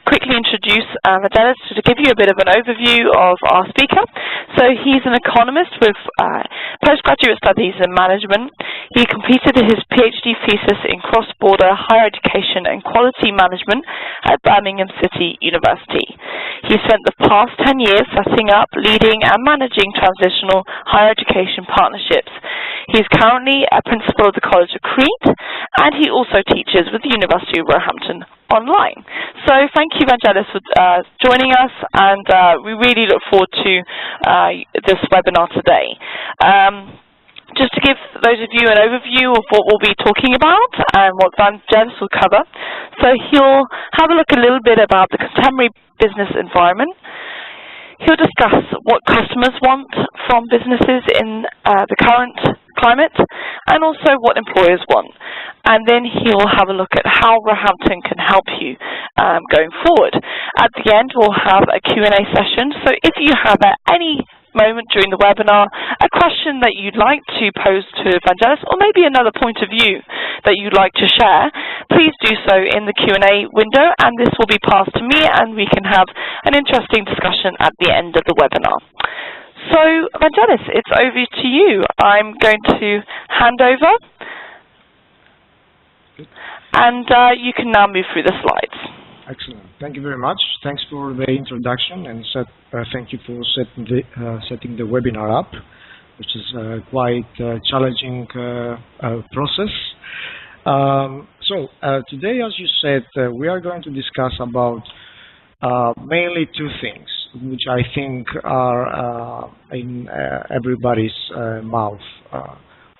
quickly introduce Vangelis to give you a bit of an overview of our speaker. So he's an economist with postgraduate studies in management. He completed his PhD thesis in cross-border higher education and quality management at Birmingham City University. He spent the past 10 years setting up, leading and managing transitional higher education partnerships. He's currently a principal of the College of Crete, and he also teaches with the University of Roehampton Online. So thank you, Vangelis, for joining us, and we really look forward to this webinar today. Just to give those of you an overview of what we'll be talking about and what Vangelis will cover. So he'll have a look a little bit about the contemporary business environment. He'll discuss what customers want from businesses in the current climate, and also what employers want. And then he'll have a look at how Roehampton can help you going forward. At the end, we'll have a Q&A session. So if you have at any moment during the webinar a question that you'd like to pose to Vangelis, or maybe another point of view that you'd like to share, please do so in the Q&A window, and this will be passed to me, and we can have an interesting discussion at the end of the webinar. So, Vangelis, it's over to you. I'm going to hand over, and you can now move through the slides. Excellent. Thank you very much. Thanks for the introduction, and thank you for setting the webinar up, which is quite a challenging process. Today, as you said, we are going to discuss about mainly two things, which I think are in everybody's mouth.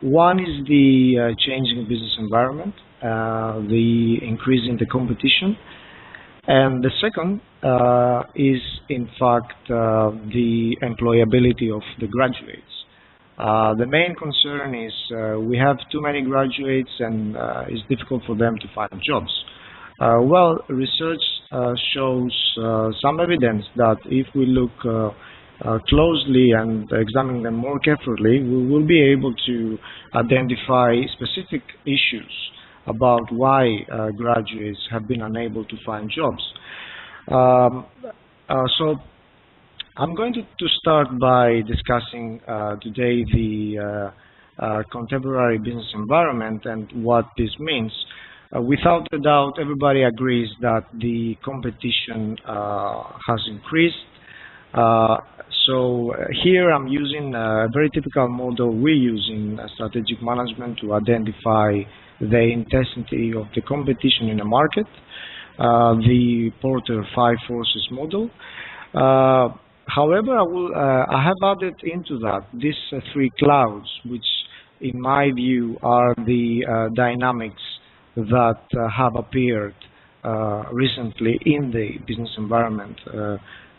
One is the changing business environment, the increase in the competition, and the second is, in fact, the employability of the graduates. The main concern is we have too many graduates, and it's difficult for them to find jobs. Well, research shows some evidence that if we look closely and examine them more carefully, we will be able to identify specific issues about why graduates have been unable to find jobs. So I'm going to start by discussing today the contemporary business environment and what this means. Without a doubt, everybody agrees that the competition has increased. So here I'm using a very typical model we use in strategic management to identify the intensity of the competition in a market, the Porter 5 forces model. However, I have added into that these three clouds, which in my view are the dynamics that have appeared recently in the business environment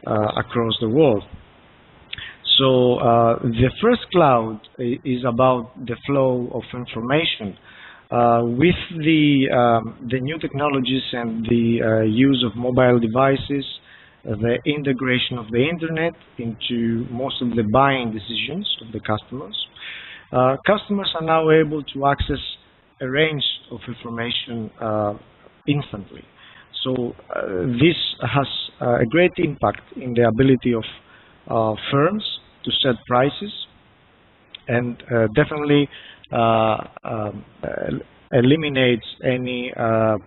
across the world. So the first cloud is about the flow of information. With the new technologies and the use of mobile devices, the integration of the internet into most of the buying decisions of the customers, customers are now able to access a range of information instantly. So this has a great impact in the ability of firms to set prices, and definitely eliminates any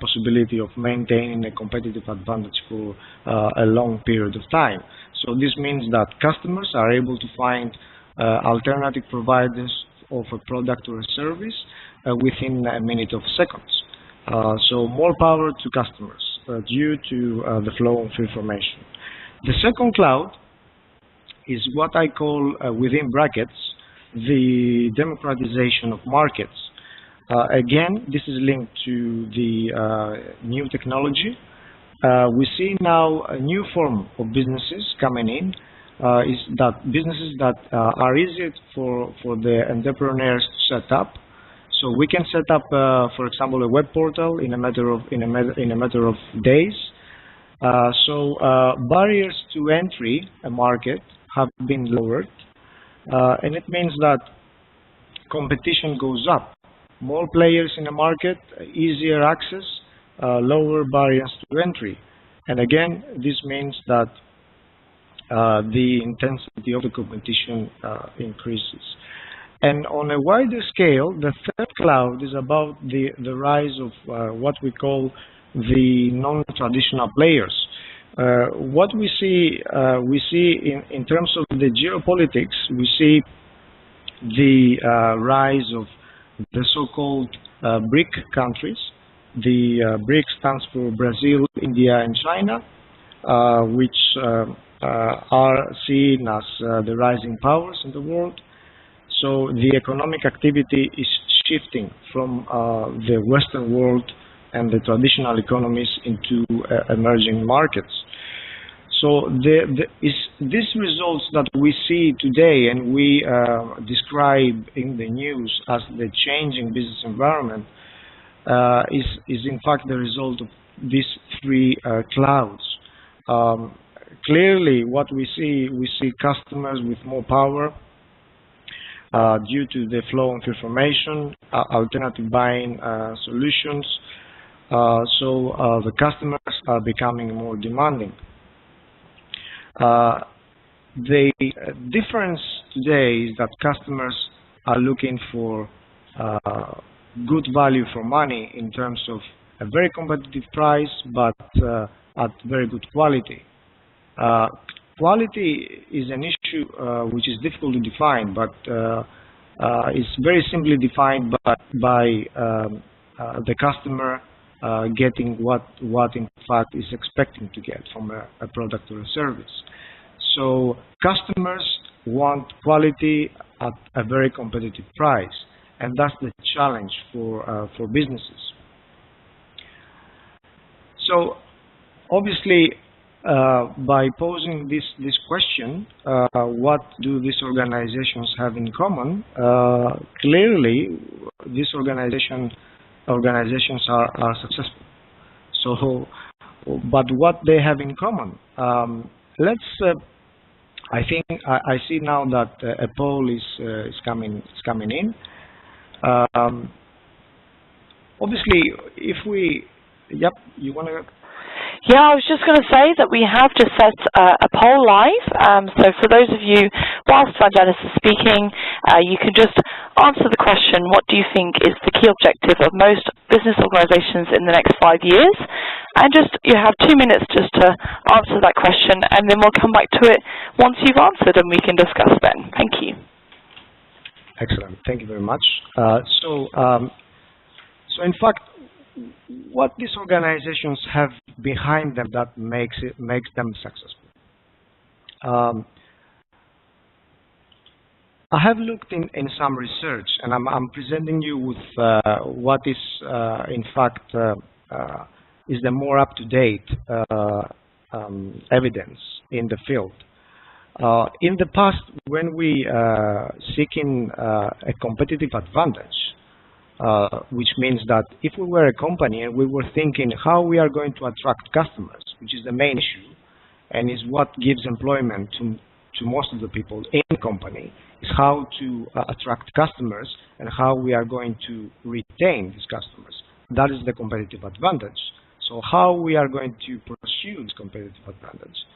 possibility of maintaining a competitive advantage for a long period of time. So this means that customers are able to find alternative providers of a product or a service within a minute of seconds. So more power to customers due to the flow of information. The second cloud is what I call, within brackets, the democratization of markets. Again, this is linked to the new technology. We see now a new form of businesses coming in, is that businesses that are easier for the entrepreneurs to set up. So we can set up, for example, a web portal in a matter of days. So barriers to entry a market have been lowered, and it means that competition goes up. More players in the market, easier access, lower barriers to entry. And again, this means that the intensity of the competition increases. And on a wider scale, the third cloud is about the rise of what we call the non-traditional players. What we see in terms of the geopolitics, we see the rise of the so-called BRIC countries. The BRIC stands for Brazil, India, and China, which are seen as the rising powers in the world. So the economic activity is shifting from the Western world and the traditional economies into emerging markets. So these results that we see today and we describe in the news as the changing business environment is in fact the result of these three clouds. Clearly, what we see customers with more power due to the flow of information, alternative buying solutions. So the customers are becoming more demanding. The difference today is that customers are looking for good value for money in terms of a very competitive price, but at very good quality. Quality is an issue which is difficult to define, but it's very simply defined by the customer getting what in fact is expecting to get from a product or a service. So customers want quality at a very competitive price, and that's the challenge for businesses. So obviously, by posing this question, what do these organizations have in common? Clearly, these organizations are successful. So, but what they have in common? I think I see now that a poll is coming in. Obviously, if we, yep, you want to. Yeah, I was just going to say that we have just set a poll live. So for those of you, whilst Vangelis is speaking, you can just answer the question, what do you think is the key objective of most business organizations in the next 5 years? And just, you have 2 minutes just to answer that question, and then we'll come back to it once you've answered and we can discuss then. Thank you. Excellent. Thank you very much. So in fact, what these organizations have behind them that makes them successful. I have looked in some research, and I'm presenting you with what is in fact is the more up-to-date evidence in the field. In the past, when we seeking a competitive advantage, which means that if we were a company and we were thinking how we are going to attract customers, which is the main issue, and is what gives employment to most of the people in the company, is how to attract customers and how we are going to retain these customers. That is the competitive advantage. So how we are going to pursue this competitive advantage.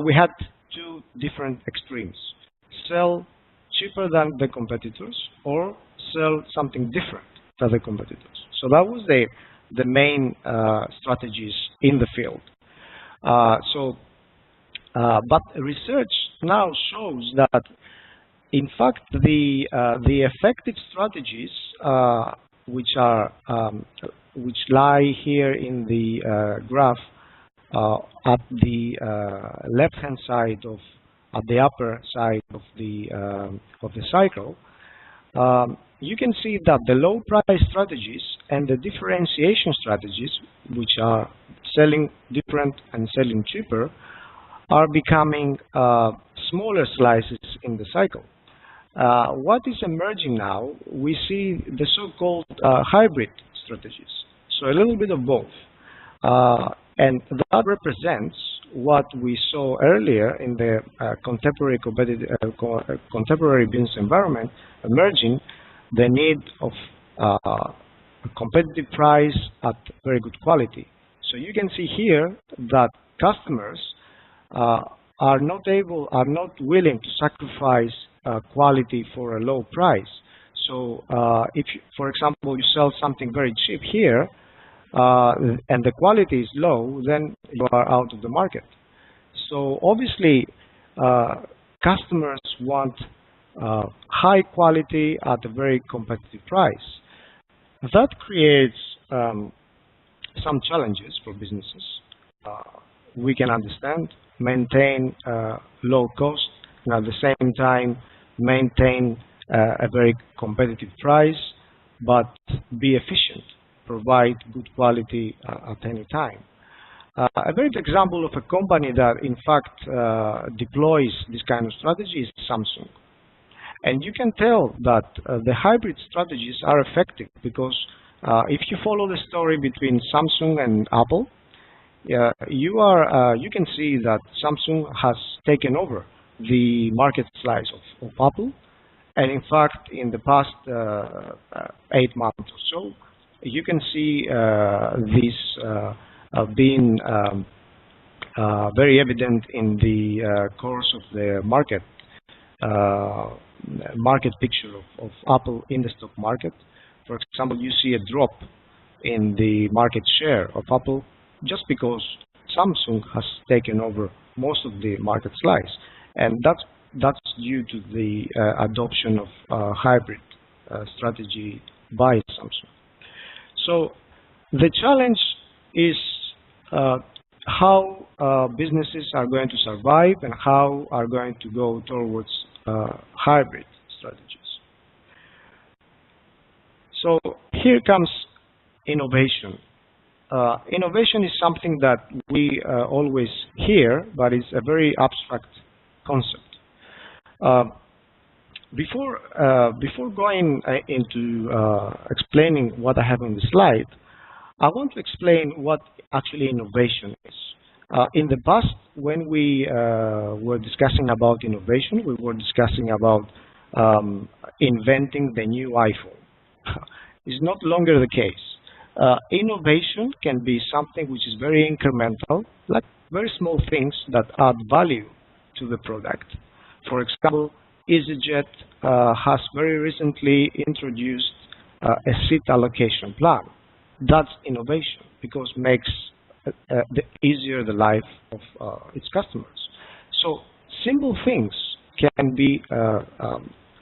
We had two different extremes. Sell cheaper than the competitors, or sell something different than the competitors. So that was the main strategies in the field. But research now shows that, in fact, the effective strategies which lie here in the graph at the left-hand side at the upper side of the cycle, you can see that the low price strategies and the differentiation strategies, which are selling different and selling cheaper, are becoming smaller slices in the cycle. What is emerging now, we see the so-called hybrid strategies. So a little bit of both. And that represents what we saw earlier in the contemporary business environment emerging, the need of a competitive price at very good quality. So you can see here that customers are not willing to sacrifice quality for a low price. So if, for example, you sell something very cheap here and the quality is low, then you are out of the market. So obviously, customers want high quality at a very competitive price. That creates some challenges for businesses. We can understand, maintain low cost, and at the same time maintain a very competitive price, but be efficient, provide good quality at any time. A very good example of a company that in fact deploys this kind of strategy is Samsung. And you can tell that the hybrid strategies are effective because if you follow the story between Samsung and Apple, you can see that Samsung has taken over the market slice of Apple. And in fact, in the past 8 months or so, you can see this being very evident in the course of the market picture of Apple in the stock market. For example, you see a drop in the market share of Apple just because Samsung has taken over most of the market slice, and that's due to the adoption of hybrid strategy by Samsung. So the challenge is how businesses are going to survive and how are going to go towards hybrid strategies. So here comes innovation. Innovation is something that we always hear, but it's a very abstract concept. Before going into explaining what I have on the slide, I want to explain what actually innovation is. In the past, when we were discussing about innovation, we were discussing about inventing the new iPhone. It's no longer the case. Innovation can be something which is very incremental, like very small things that add value to the product. For example, EasyJet has very recently introduced a seat allocation plan. That's innovation because it makes easier the life of its customers. So simple things can be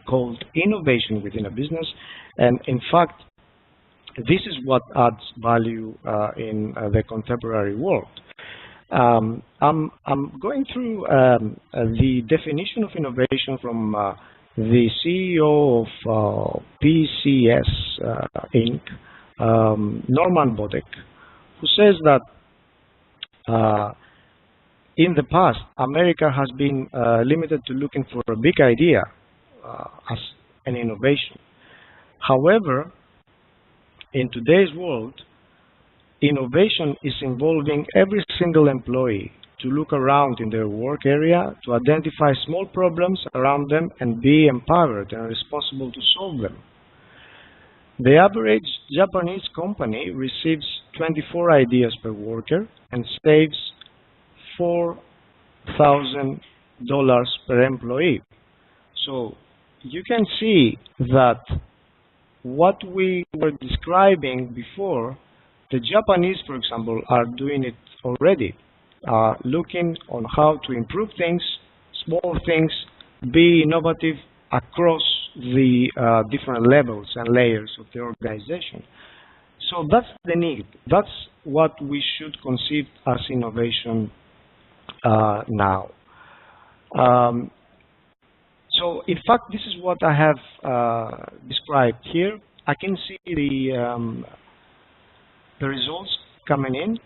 called innovation within a business, and in fact, this is what adds value in the contemporary world. I'm going through the definition of innovation from the CEO of PCS Inc., Norman Bodek, who says that in the past, America has been limited to looking for a big idea as an innovation. However, in today's world, innovation is involving every single employee to look around in their work area, to identify small problems around them and be empowered and responsible to solve them. The average Japanese company receives 24 ideas per worker and saves $4,000 per employee. So you can see that what we were describing before, the Japanese, for example, are doing it already, looking on how to improve things, small things, be innovative across the different levels and layers of the organization. So that's the need. That's what we should conceive as innovation now. So in fact, this is what I have described here. I can see the results coming in.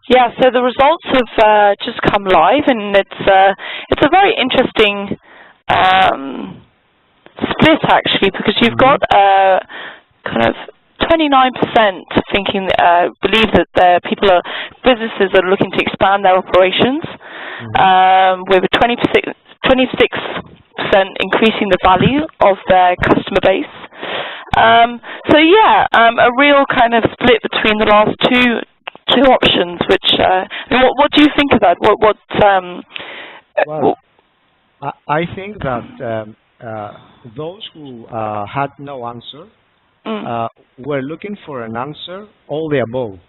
Yeah, so the results have just come live, and it's a very interesting split actually, because you've got kind of 29% thinking, believe that businesses are looking to expand their operations, with a 26% increasing the value of their customer base. So yeah, a real kind of split between the last two two options. Which I mean, what do you think of that? Well, I think that those who had no answer were looking for an answer, all the above.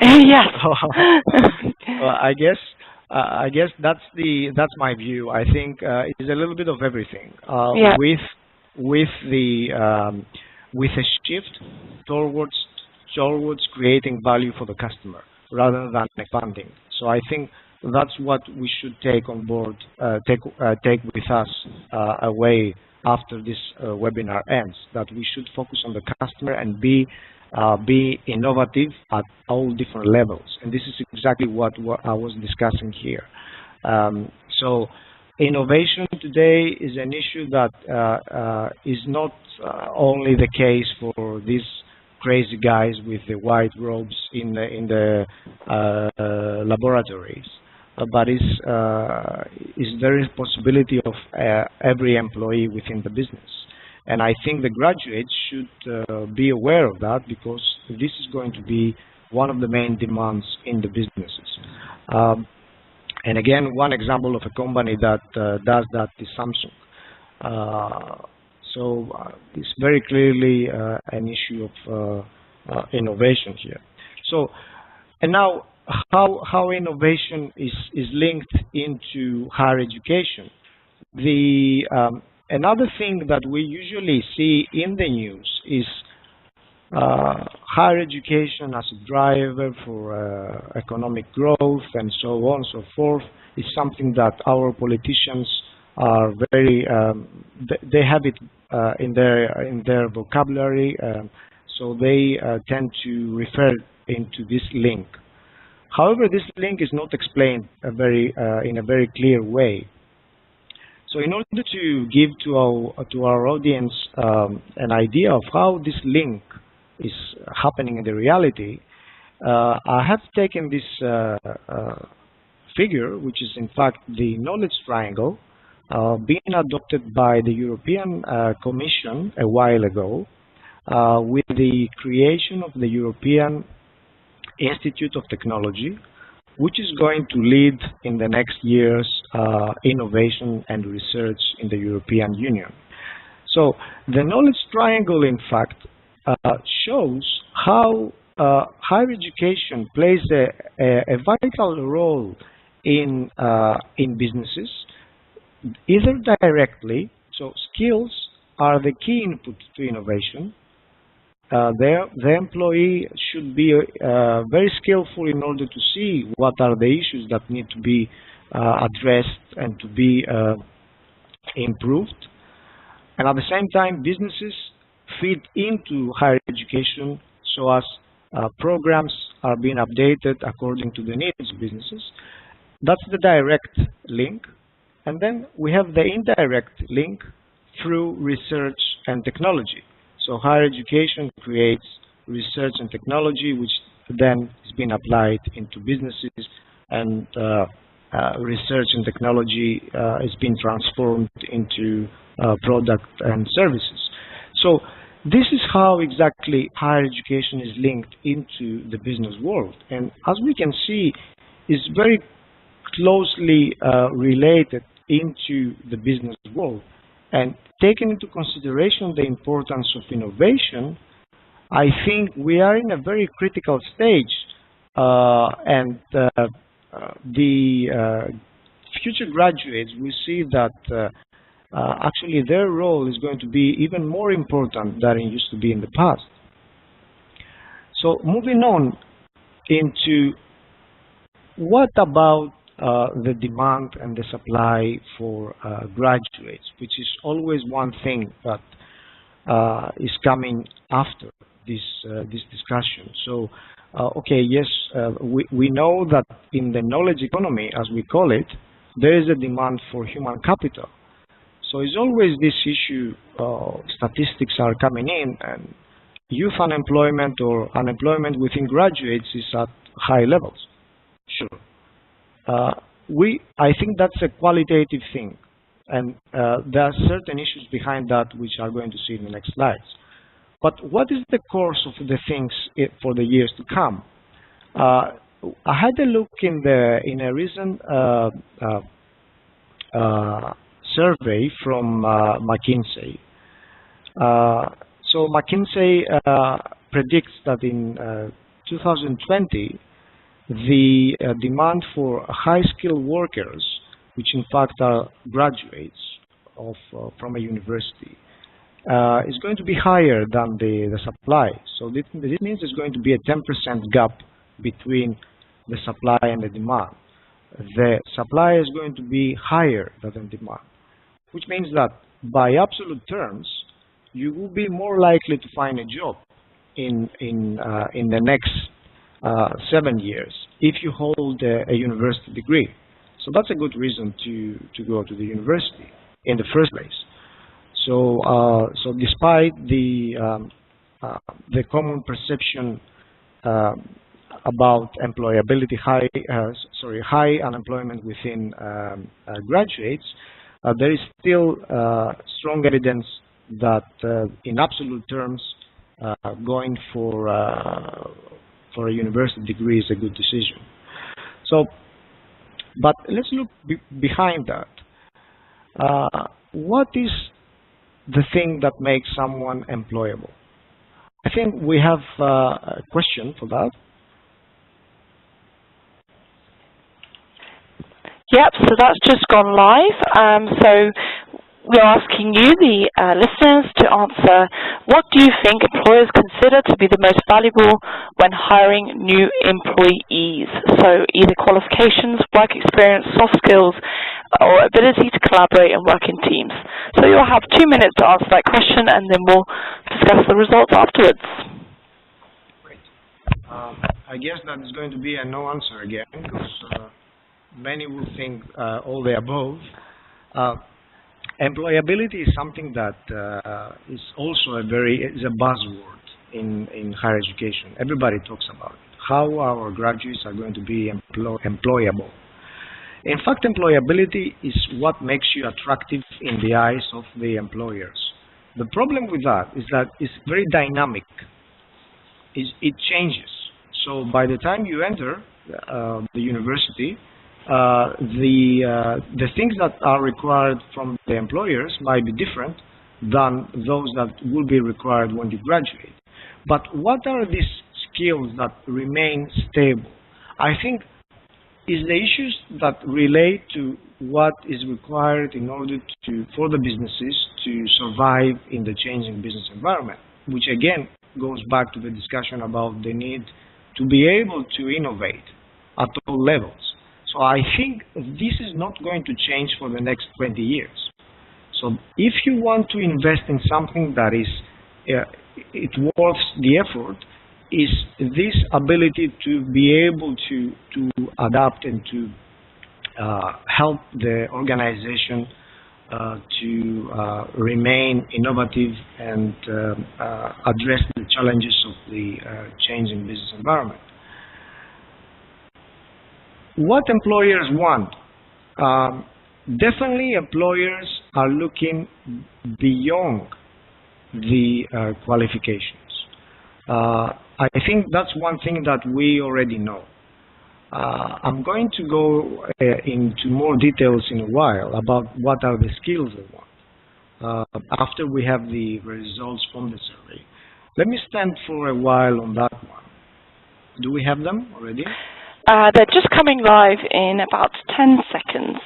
Yes. I guess that's my view. I think it's a little bit of everything. Yeah. With a shift towards creating value for the customer rather than expanding. So I think that's what we should take on board, take with us away after this webinar ends. That we should focus on the customer and be innovative at all different levels. And this is exactly what I was discussing here. So innovation today is an issue that is not only the case for these crazy guys with the white robes in the laboratories, but is there is possibility of every employee within the business. And I think the graduates should be aware of that, because this is going to be one of the main demands in the businesses. And again, one example of a company that does that is Samsung. So it's very clearly an issue of innovation here. So, and now how innovation is linked into higher education. Another thing that we usually see in the news is higher education as a driver for economic growth and so on and so forth is something that our politicians are very, they have it in their vocabulary, so they tend to refer into this link. However, this link is not explained in a very clear way. So in order to give to our audience an idea of how this link is happening in the reality, I have taken this figure, which is in fact the knowledge triangle, being adopted by the European Commission a while ago, with the creation of the European Institute of Technology, which is going to lead in the next years innovation and research in the European Union. So the knowledge triangle, in fact, shows how higher education plays a vital role in businesses, either directly. So skills are the key input to innovation. The employee should be very skillful in order to see what are the issues that need to be addressed and to be improved. And at the same time, businesses feed into higher education so as programs are being updated according to the needs of businesses. That's the direct link. And then we have the indirect link through research and technology. So higher education creates research and technology, which then is being applied into businesses, and research and technology is being transformed into product and services. So this is how exactly higher education is linked into the business world. And as we can see, it's very closely related into the business world. And taking into consideration the importance of innovation, I think we are in a very critical stage, and the future graduates, we see that actually their role is going to be even more important than it used to be in the past. So moving on into what about the demand and the supply for graduates, which is always one thing that is coming after this discussion. So, okay, yes, we know that in the knowledge economy, as we call it, there is a demand for human capital. So it's always this issue, statistics are coming in, and youth unemployment or unemployment within graduates is at high levels. Sure. I think that's a qualitative thing, and there are certain issues behind that which are going to see in the next slides. But what is the course of the things for the years to come? I had a look in a recent survey from McKinsey. So McKinsey predicts that in 2020, the demand for high-skilled workers, which in fact are graduates from a university, is going to be higher than the supply. So this means there's going to be a 10% gap between the supply and the demand. The supply is going to be higher than the demand, which means that by absolute terms, you will be more likely to find a job in the next 7 years if you hold a university degree. So that's a good reason to go to the university in the first place. So despite the common perception about employability, high unemployment within graduates, there is still strong evidence that in absolute terms, going for a university degree is a good decision. So, but let's look behind that. What is the thing that makes someone employable? I think we have a question for that. Yep, so that's just gone live. So we're asking you, the listeners, to answer, what do you think employers consider to be the most valuable when hiring new employees? So either qualifications, work experience, soft skills, or ability to collaborate and work in teams. So you'll have 2 minutes to answer that question, and then we'll discuss the results afterwards. Great. I guess that is going to be a no answer again, because many will think all the above. Employability is something that is also is a buzzword in higher education. Everybody talks about it, how our graduates are going to be employable. In fact, employability is what makes you attractive in the eyes of the employers. The problem with that is that it's very dynamic. It changes. So by the time you enter the university, the things that are required from the employers might be different than those that will be required when you graduate. But what are these skills that remain stable? I think is the issues that relate to what is required in order for the businesses to survive in the changing business environment, which again goes back to the discussion about the need to be able to innovate at all levels. So I think this is not going to change for the next 20 years. So if you want to invest in something that is it worth the effort, is this ability to be able to adapt and to help the organization to remain innovative and address the challenges of the changing business environment. What employers want? Definitely employers are looking beyond the qualifications. I think that's one thing that we already know. I'm going to go into more details in a while about what are the skills they want after we have the results from the survey. Let me stand for a while on that one. Do we have them already? They're just coming live in about 10 seconds.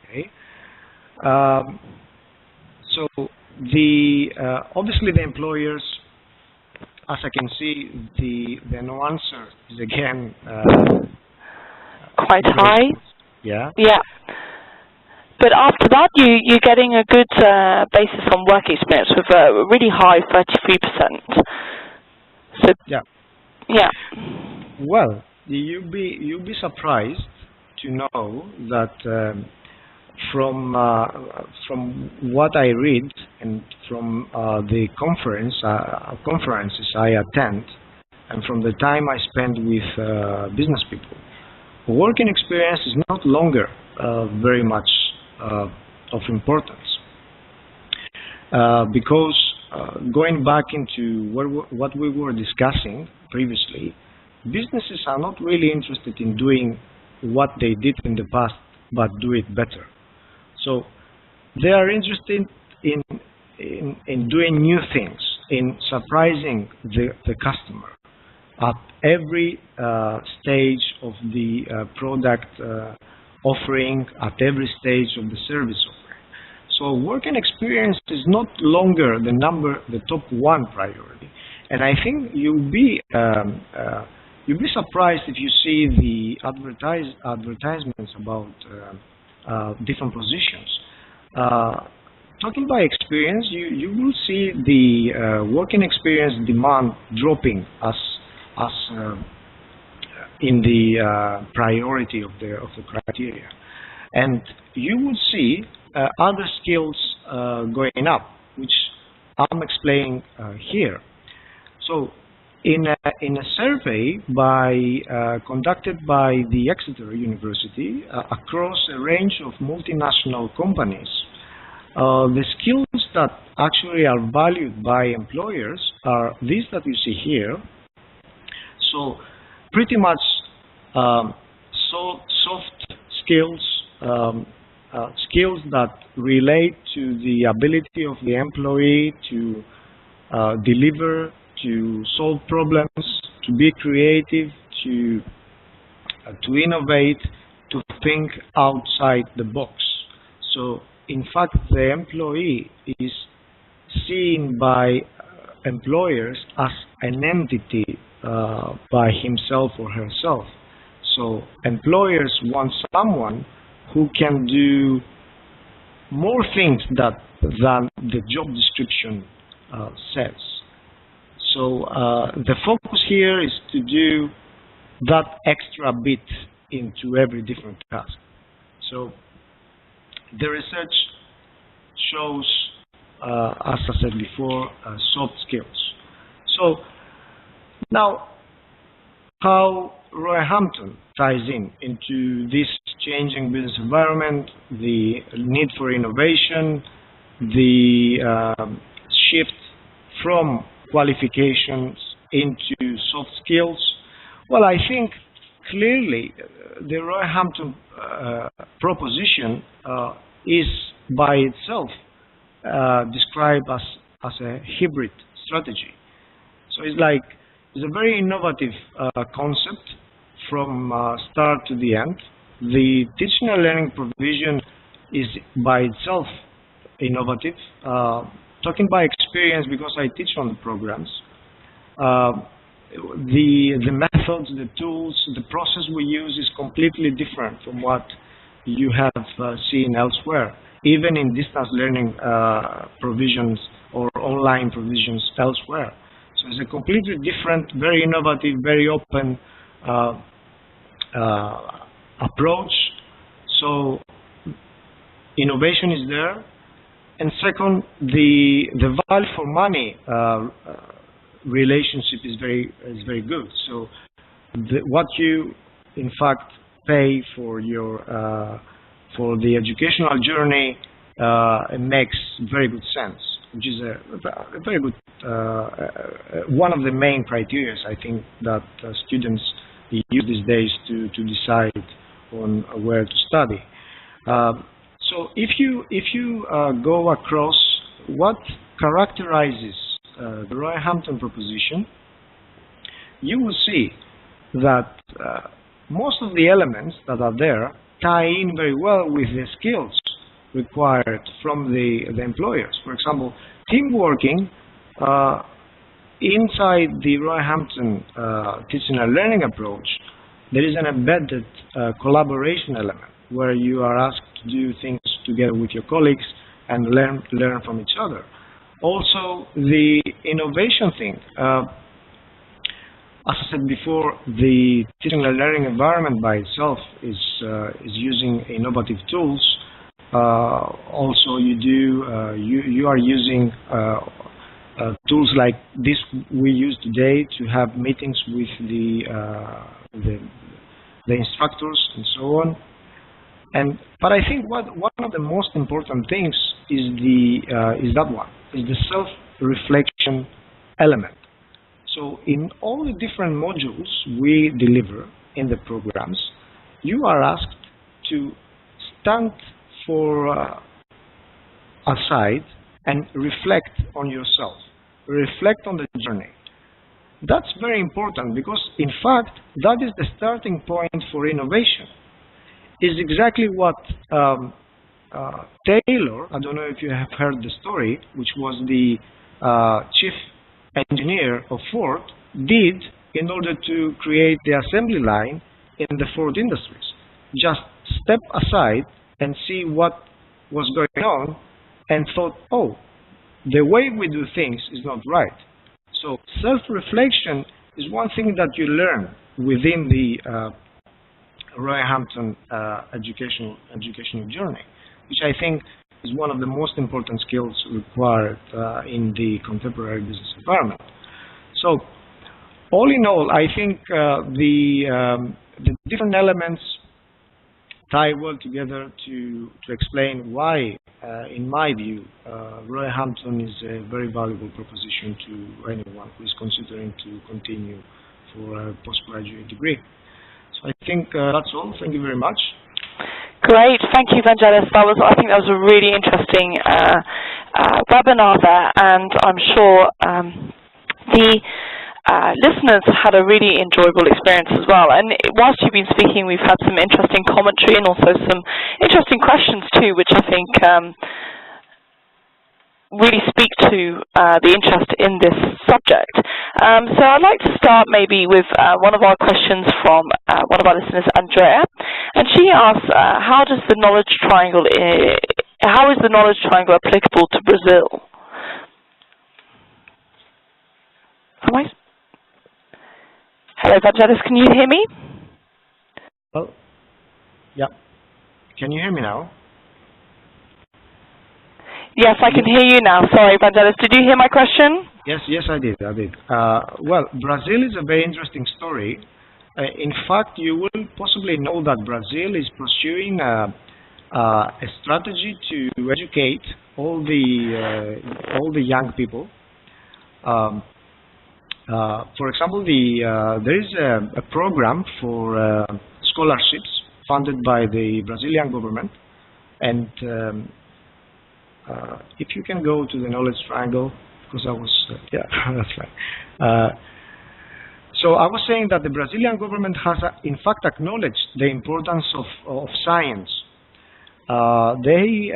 Okay. So obviously the employers, as I can see, the no answer is again quite high. Yeah. Yeah. But after that, you're getting a good basis on work experience with a really high 33%. So yeah. Yeah. Well, you'll be surprised to know that from what I read and from the conferences I attend, and from the time I spend with business people, working experience is not longer very much of importance, because going back into what we were discussing previously, businesses are not really interested in doing what they did in the past, but do it better. So they are interested in doing new things, in surprising the customer at every stage of the product offering, at every stage of the service offering. So working experience is no longer the top one priority. And I think you'll be surprised if you see the advertisements about different positions. Talking by experience, you will see the working experience demand dropping as in the priority of the criteria, and you will see other skills going up, which I'm explaining here. So, in a survey conducted by the Exeter University across a range of multinational companies, the skills that actually are valued by employers are these that you see here. So, pretty much soft skills, skills that relate to the ability of the employee to deliver, to solve problems, to be creative, to innovate, to think outside the box. So, in fact, the employee is seen by employers as an entity by himself or herself. So, employers want someone who can do more things than the job description says. So the focus here is to do that extra bit into every different task. So the research shows, as I said before, soft skills. So now, how Roehampton ties into this changing business environment, the need for innovation, the shift from qualifications into soft skills. Well, I think clearly the Roehampton proposition is by itself described as a hybrid strategy. So it's a very innovative concept from start to the end. The teaching and learning provision is by itself innovative. Talking by experience, because I teach on the programs, the methods, the tools, the process we use is completely different from what you have seen elsewhere, even in distance learning provisions or online provisions elsewhere. So it's a completely different, very innovative, very open approach. So innovation is there. And second, the value for money relationship is very good. So what you in fact pay for your for the educational journey it makes very good sense, which is a very good one of the main criteria I think that students use these days to decide on where to study. So if you go across what characterizes the Roehampton proposition, you will see that most of the elements that are there tie in very well with the skills required from the employers. For example, team working inside the Roehampton teaching and learning approach, there is an embedded collaboration element where you are asked to do things together with your colleagues and learn from each other. Also, the innovation thing. As I said before, the teaching and learning environment by itself is using innovative tools. Also, you are using tools like this we use today to have meetings with the instructors and so on. But I think one of the most important things is the self-reflection element. So in all the different modules we deliver in the programs, you are asked to stand for aside and reflect on yourself, reflect on the journey. That's very important because, in fact, that is the starting point for innovation. Is exactly what Taylor, I don't know if you have heard the story, which was the chief engineer of Ford, did in order to create the assembly line in the Ford Industries. Just step aside and see what was going on and thought, oh, the way we do things is not right. So self-reflection is one thing that you learn within the Roehampton educational journey, which I think is one of the most important skills required in the contemporary business environment. So, all in all, I think the different elements tie well together to explain why, in my view, Roehampton is a very valuable proposition to anyone who is considering to continue for a postgraduate degree. So I think that's all. Thank you very much. Great, thank you, Vangelis. I think that was a really interesting webinar there, and I'm sure the listeners had a really enjoyable experience as well. And whilst you've been speaking, we've had some interesting commentary and also some interesting questions too, which I think really speak to the interest in this subject. So I'd like to start maybe with one of our questions from one of our listeners, Andrea, and she asks, how is the knowledge triangle applicable to Brazil? Hello, Vangelis, can you hear me? Oh, yeah. Can you hear me now? Yes, I can hear you now. Sorry, Vangelis, did you hear my question? Yes, I did. Well, Brazil is a very interesting story. In fact, you will possibly know that Brazil is pursuing a strategy to educate all the young people. For example, there is a program for scholarships funded by the Brazilian government, and if you can go to the knowledge triangle, because I was, yeah, that's right. So I was saying that the Brazilian government has, in fact, acknowledged the importance of science. Very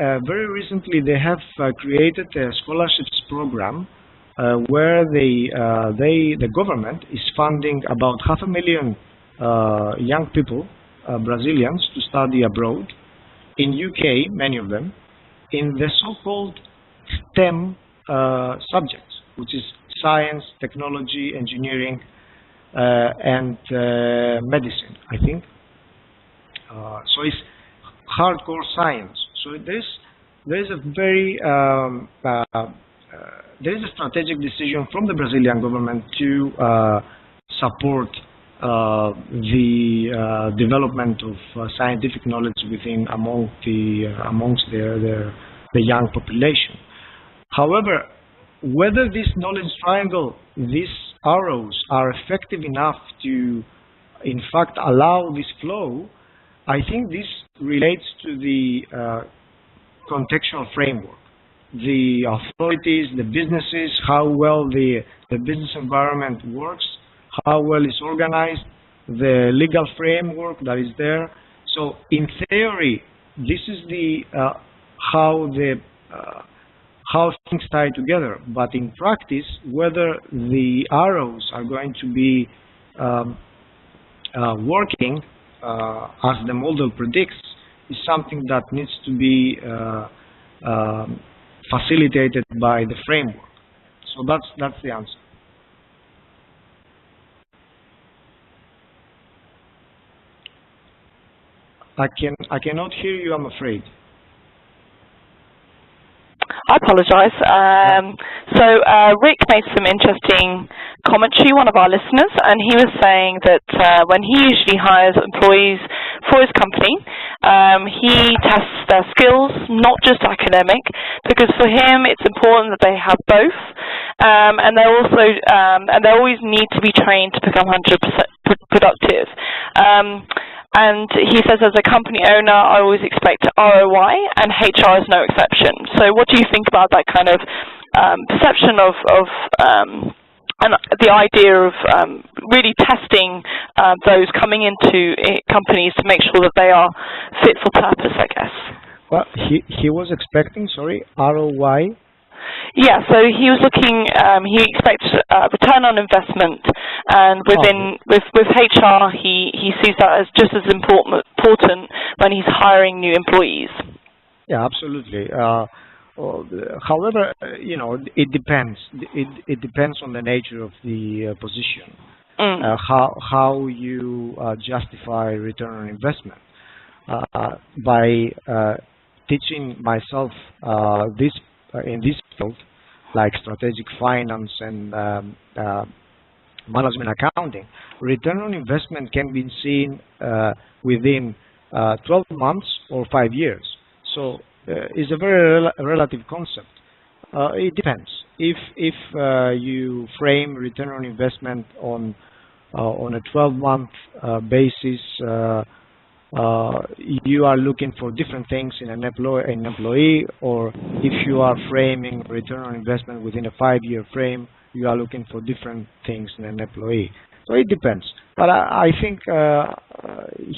recently they have created a scholarships program where the government is funding about 500,000 young people, Brazilians, to study abroad in UK, many of them, in the so-called STEM subjects, which is science, technology, engineering, and medicine, I think. So it's hardcore science. So there is a very there is a strategic decision from the Brazilian government to support the development of scientific knowledge amongst the young population. However, whether this knowledge triangle, these arrows, are effective enough to, in fact, allow this flow, I think this relates to the contextual framework. The authorities, the businesses, how well the business environment works, how well it's organized, the legal framework that is there. So in theory, this is the how things tie together. But in practice, whether the arrows are going to be working as the model predicts is something that needs to be facilitated by the framework. So that's the answer. I cannot hear you, I'm afraid. I apologize. So Rick made some interesting commentary, one of our listeners, and he was saying that when he usually hires employees for his company, he tests their skills, not just academic, because for him it's important that they have both, and they also and they always need to be trained to become 100% productive. And he says, as a company owner, I always expect ROI, and HR is no exception. So what do you think about that kind of perception of and the idea of really testing those coming into companies to make sure that they are fit for purpose, I guess? Well, he was expecting, sorry, ROI? Yeah, so he was looking, he expects return on investment, and with HR, he sees that as just as important when he's hiring new employees. Yeah, absolutely. However, it depends. It depends on the nature of the position, how you justify return on investment. By teaching myself in this field, like strategic finance and management accounting, return on investment can be seen within 12 months or 5 years. So it's a very relative concept. It depends. If you frame return on investment on a 12-month basis, you are looking for different things in an employee, or if you are framing return on investment within a 5-year frame, you are looking for different things in an employee. So it depends. But I think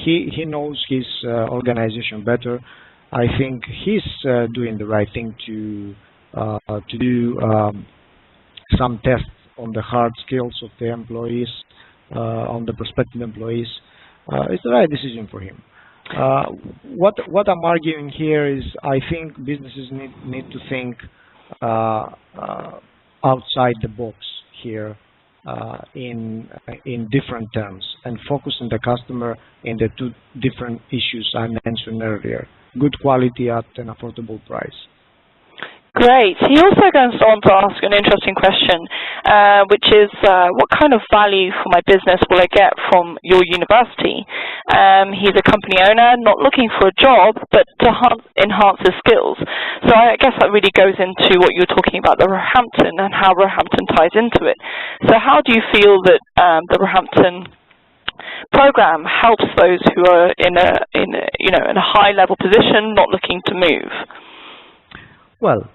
he knows his organization better. I think he's doing the right thing to do some tests on the hard skills of the employees, on the prospective employees. It's the right decision for him. What I'm arguing here is I think businesses need to think outside the box here in different terms and focus on the customer in the two different issues I mentioned earlier: good quality at an affordable price. Great. He also goes on to ask an interesting question, which is, what kind of value for my business will I get from your university? He's a company owner, not looking for a job, but to enhance his skills. So I guess that really goes into what you were talking about, the Roehampton, and how Roehampton ties into it. So how do you feel that the Roehampton program helps those who are in a high level position, not looking to move? Well,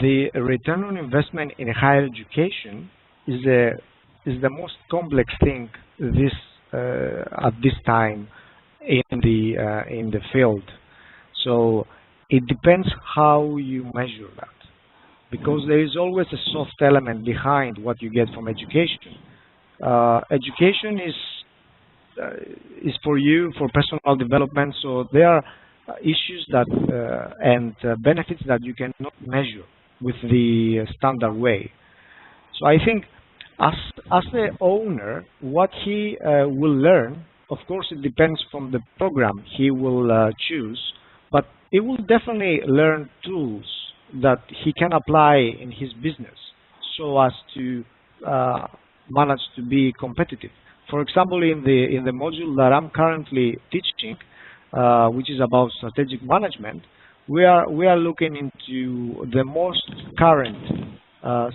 the return on investment in higher education is the most complex thing at this time in the field. So it depends how you measure that, because there is always a soft element behind what you get from education. Education is for you, for personal development. So there are issues that and benefits that you cannot measure with the standard way. So I think as the owner, what he will learn, of course it depends from the program he will choose, but he will definitely learn tools that he can apply in his business so as to manage to be competitive. For example, in the module that I'm currently teaching, which is about strategic management, we are looking into the most current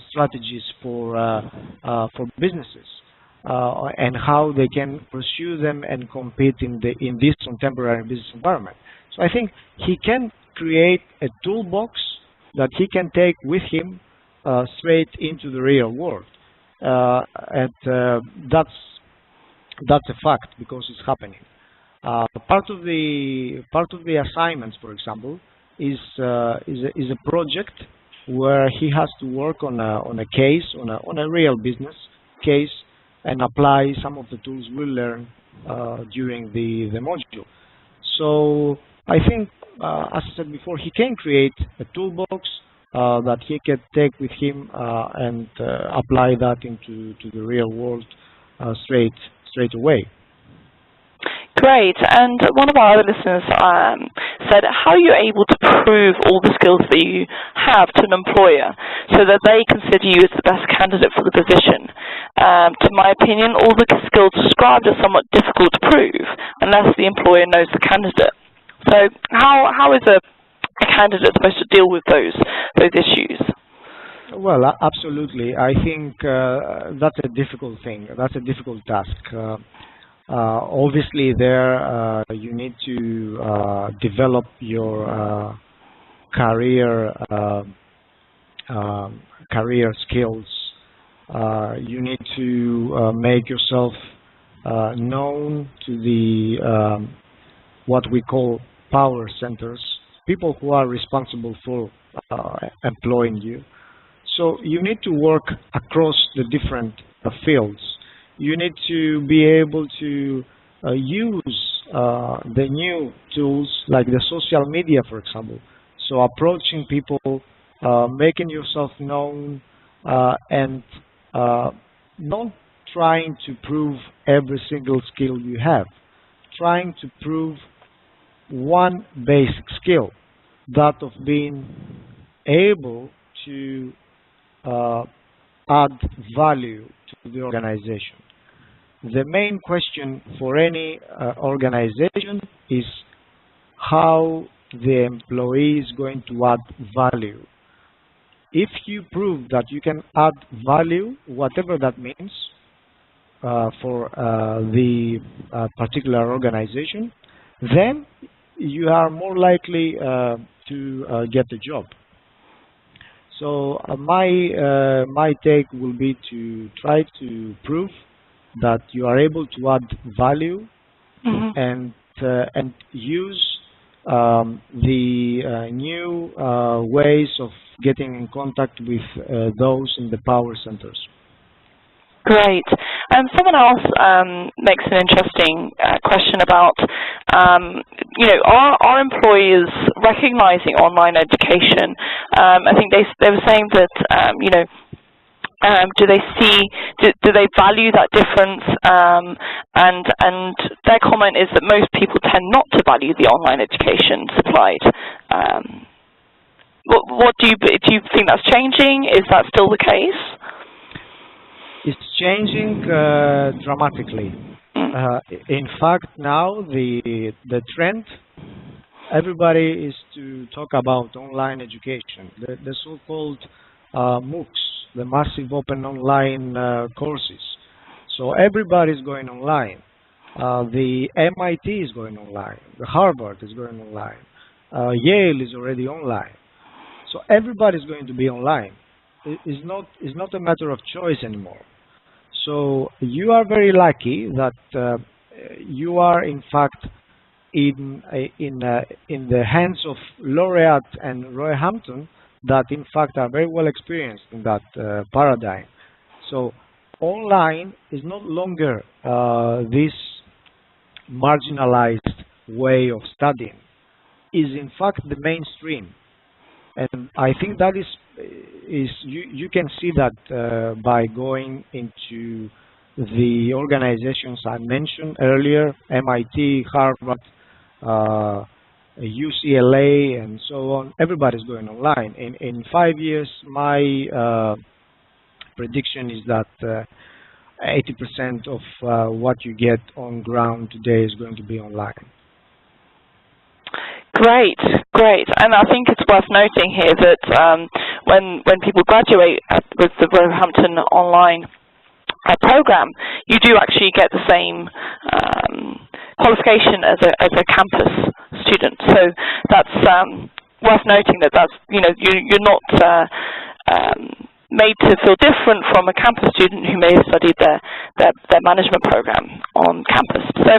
strategies for businesses and how they can pursue them and compete in this contemporary business environment. So I think he can create a toolbox that he can take with him straight into the real world, and that's a fact because it's happening. Part of the assignments, for example, is a project where he has to work on a case, on a real business case, and apply some of the tools we learn during the module. So I think, as I said before, he can create a toolbox that he can take with him and apply that into the real world straight away. Great. And one of our other listeners said, how are you able to prove all the skills that you have to an employer so that they consider you as the best candidate for the position? To my opinion, all the skills described are somewhat difficult to prove unless the employer knows the candidate. So how is a candidate supposed to deal with those issues? Well, absolutely. I think that's a difficult thing. That's a difficult task. Obviously, there you need to develop your career career skills. You need to make yourself known to the what we call power centers, people who are responsible for employing you. So you need to work across the different fields. You need to be able to use the new tools like the social media, for example. So approaching people, making yourself known, and not trying to prove every single skill you have. Trying to prove one basic skill, that of being able to add value to the organization. The main question for any organization is how the employee is going to add value. If you prove that you can add value, whatever that means, for the particular organization, then you are more likely to get a job. So my take will be to try to prove that you are able to add value, and use the new ways of getting in contact with those in the power centers. Great. Someone else makes an interesting question about, are employers recognizing online education? I think they were saying that, do they value that difference? And their comment is that most people tend not to value the online education supplied. What do you think that's changing? Is that still the case? It's changing dramatically. In fact, now the trend, everybody is to talk about online education, the so-called MOOCs, the massive open online courses. So everybody is going online. The MIT is going online. The Harvard is going online. Yale is already online. So everybody is going to be online. It's not a matter of choice anymore. So you are very lucky that you are in fact in the hands of Laureate and Roehampton, that in fact are very well experienced in that paradigm. So online is no longer this marginalized way of studying. Is in fact the mainstream. And I think that is you can see that by going into the organizations I mentioned earlier, MIT, Harvard, UCLA, and so on. Everybody's going online. In 5 years, my prediction is that 80% of what you get on ground today is going to be online. Great, great. And I think it's worth noting here that when people graduate with the Roehampton Online program, you do actually get the same qualification as a campus student. So that's worth noting that's you're not made to feel different from a campus student who may have studied their management program on campus. So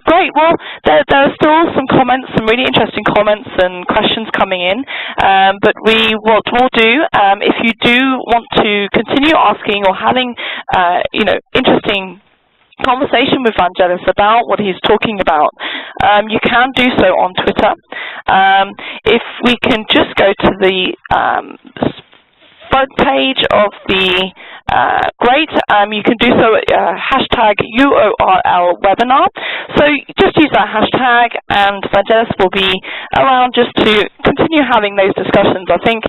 great. Well, there are still some comments, some really interesting comments and questions coming in. But what we'll do, if you do want to continue asking or having interesting conversation with Vangelis about what he's talking about, you can do so on Twitter. If we can just go to the front page of the you can do so at hashtag UORL webinar. So just use that hashtag, and Vangelis will be around just to continue having those discussions. I think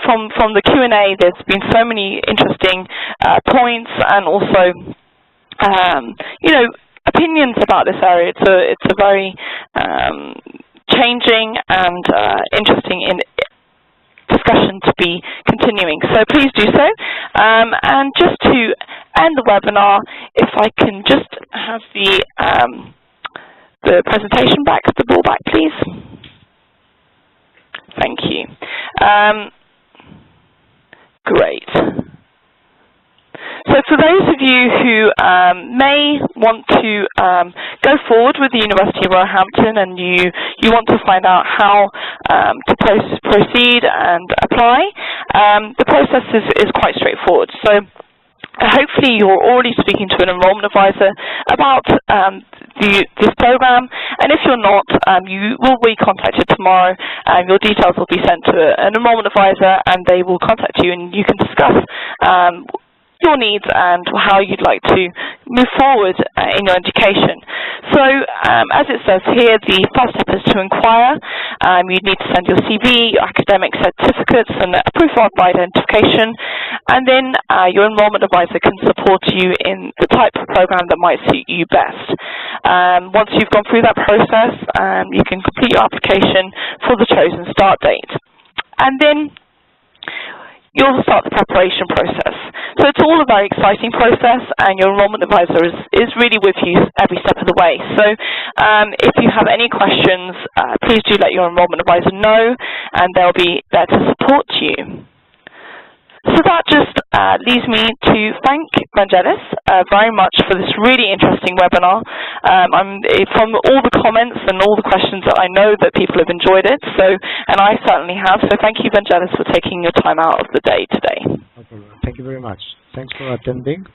from the Q&A, there's been so many interesting points, and also opinions about this area. It's a very changing and interesting discussion discussion to be continuing. So please do so. And just to end the webinar, if I can just have the presentation back, the ball back, please. Thank you. Great. So for those of you who may want to go forward with the University of Roehampton and you want to find out how to proceed and apply, the process is quite straightforward. So hopefully you're already speaking to an enrollment advisor about this program, and if you're not, you will be contacted tomorrow. Your details will be sent to an enrollment advisor, and they will contact you, and you can discuss your needs and how you'd like to move forward in your education. So as it says here, the first step is to inquire. You'd need to send your CV, your academic certificates, and a proof of identification, and then your enrollment advisor can support you in the type of program that might suit you best. Once you've gone through that process, you can complete your application for the chosen start date. And then you'll start the preparation process. So it's all a very exciting process, and your enrollment advisor is really with you every step of the way. So if you have any questions, please do let your enrollment advisor know, and they'll be there to support you. So that just leaves me to thank Vangelis very much for this really interesting webinar. From all the comments and all the questions, that I know that people have enjoyed it, and I certainly have. So thank you, Vangelis, for taking your time out of the day today. No problem. Thank you very much. Thanks for attending.